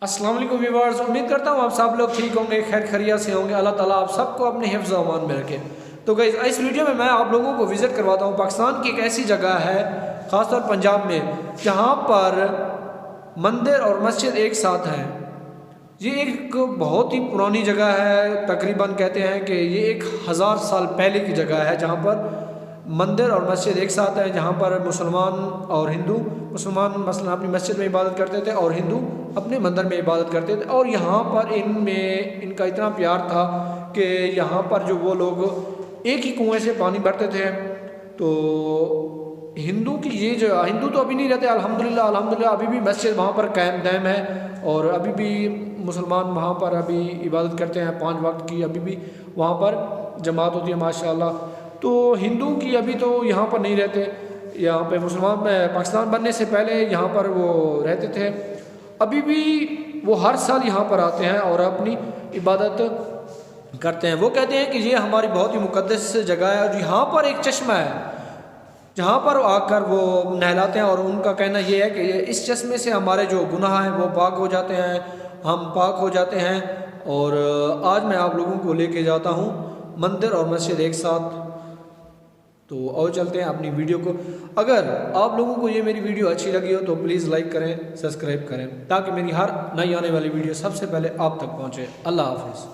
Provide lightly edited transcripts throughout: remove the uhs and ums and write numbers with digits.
अस्सलाम वालेकुम व्यूअर्स, उम्मीद करता हूँ आप सब लोग ठीक होंगे, खैर खैरियत से होंगे। अल्लाह ताला आप सबको अपने हिफ्ज़ व अमान में रखे। तो गाइस, इस वीडियो में मैं आप लोगों को विज़िट करवाता हूँ पाकिस्तान की एक ऐसी जगह है, ख़ासतौर पंजाब में, जहाँ पर मंदिर और मस्जिद एक साथ हैं। ये एक बहुत ही पुरानी जगह है, तकरीबन कहते हैं कि ये 1000 साल पहले की जगह है, जहाँ पर मंदिर और मस्जिद एक साथ है, जहाँ पर मुसलमान और हिंदू, मुसलमान मसलन अपनी मस्जिद में इबादत करते थे और हिंदू अपने मंदिर में इबादत करते थे। और यहाँ पर इनका इतना प्यार था कि यहाँ पर जो वो लोग एक ही कुएं से पानी भरते थे। तो हिंदू की ये जो हिंदू तो अभी नहीं रहते, अल्हम्दुलिल्लाह अभी भी मस्जिद वहाँ पर कायम दायम है और अभी भी मुसलमान वहाँ पर अभी इबादत करते हैं 5 वक्त की, अभी भी वहाँ पर जमात होती है माशाल्लाह। तो हिंदू की अभी तो यहाँ पर नहीं रहते, यहाँ पे मुसलमान पाकिस्तान बनने से पहले यहाँ पर वो रहते थे। अभी भी वो हर साल यहाँ पर आते हैं और अपनी इबादत करते हैं। वो कहते हैं कि ये हमारी बहुत ही मुक़द्दस जगह है और यहाँ पर एक चश्मा है जहाँ पर आकर वो नहलाते हैं और उनका कहना ये है कि इस चश्मे से हमारे जो गुनाह हैं वो पाक हो जाते हैं, हम पाक हो जाते हैं। और आज मैं आप लोगों को लेके जाता हूँ मंदिर और मस्जिद एक साथ। तो और चलते हैं अपनी वीडियो को। अगर आप लोगों को ये मेरी वीडियो अच्छी लगी हो तो प्लीज़ लाइक करें, सब्सक्राइब करें, ताकि मेरी हर नई आने वाली वीडियो सबसे पहले आप तक पहुँचे। अल्लाह हाफिज़।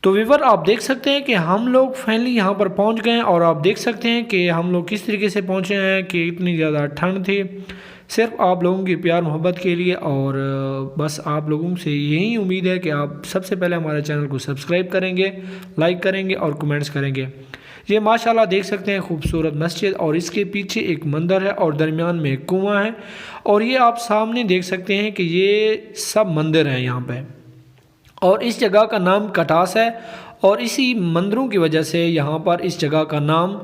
तो व्यूअर, आप देख सकते हैं कि हम लोग फाइनली यहाँ पर पहुँच गए हैं और आप देख सकते हैं कि हम लोग किस तरीके से पहुँचे हैं कि इतनी ज़्यादा ठंड थी, सिर्फ आप लोगों की प्यार मोहब्बत के लिए। और बस आप लोगों से यही उम्मीद है कि आप सबसे पहले हमारे चैनल को सब्सक्राइब करेंगे, लाइक करेंगे और कमेंट्स करेंगे। ये माशाल्लाह देख सकते हैं खूबसूरत मस्जिद और इसके पीछे एक मंदिर है और दरमियान में एक कुआँ है। और ये आप सामने देख सकते हैं कि ये सब मंदिर हैं यहाँ पे। और इस जगह का नाम कटास है और इसी मंदिरों की वजह से यहाँ पर इस जगह का नाम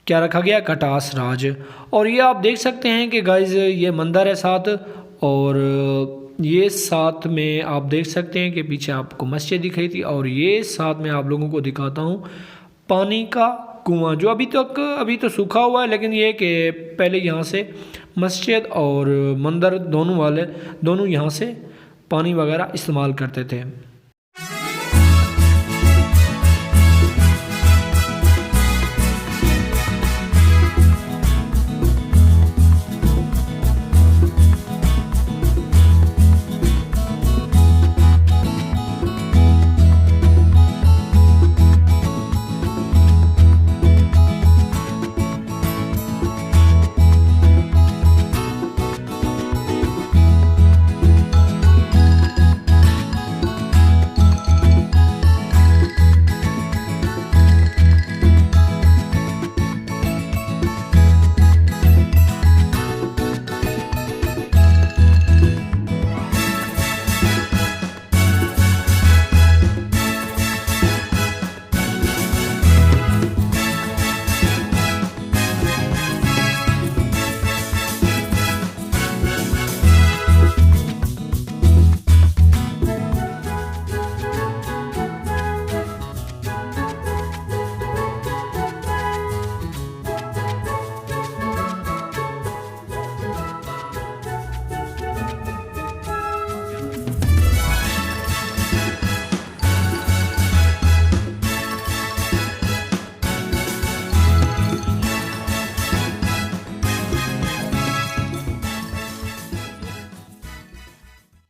क्या रखा गया, कटास राज। और ये आप देख सकते हैं कि गाइज़ ये मंदिर है साथ, और ये साथ में आप देख सकते हैं कि पीछे आपको मस्जिद दिख रही थी। और ये साथ में आप लोगों को दिखाता हूँ पानी का कुआं, जो अभी तो सूखा हुआ है, लेकिन ये कि पहले यहाँ से मस्जिद और मंदिर दोनों यहाँ से पानी वगैरह इस्तेमाल करते थे।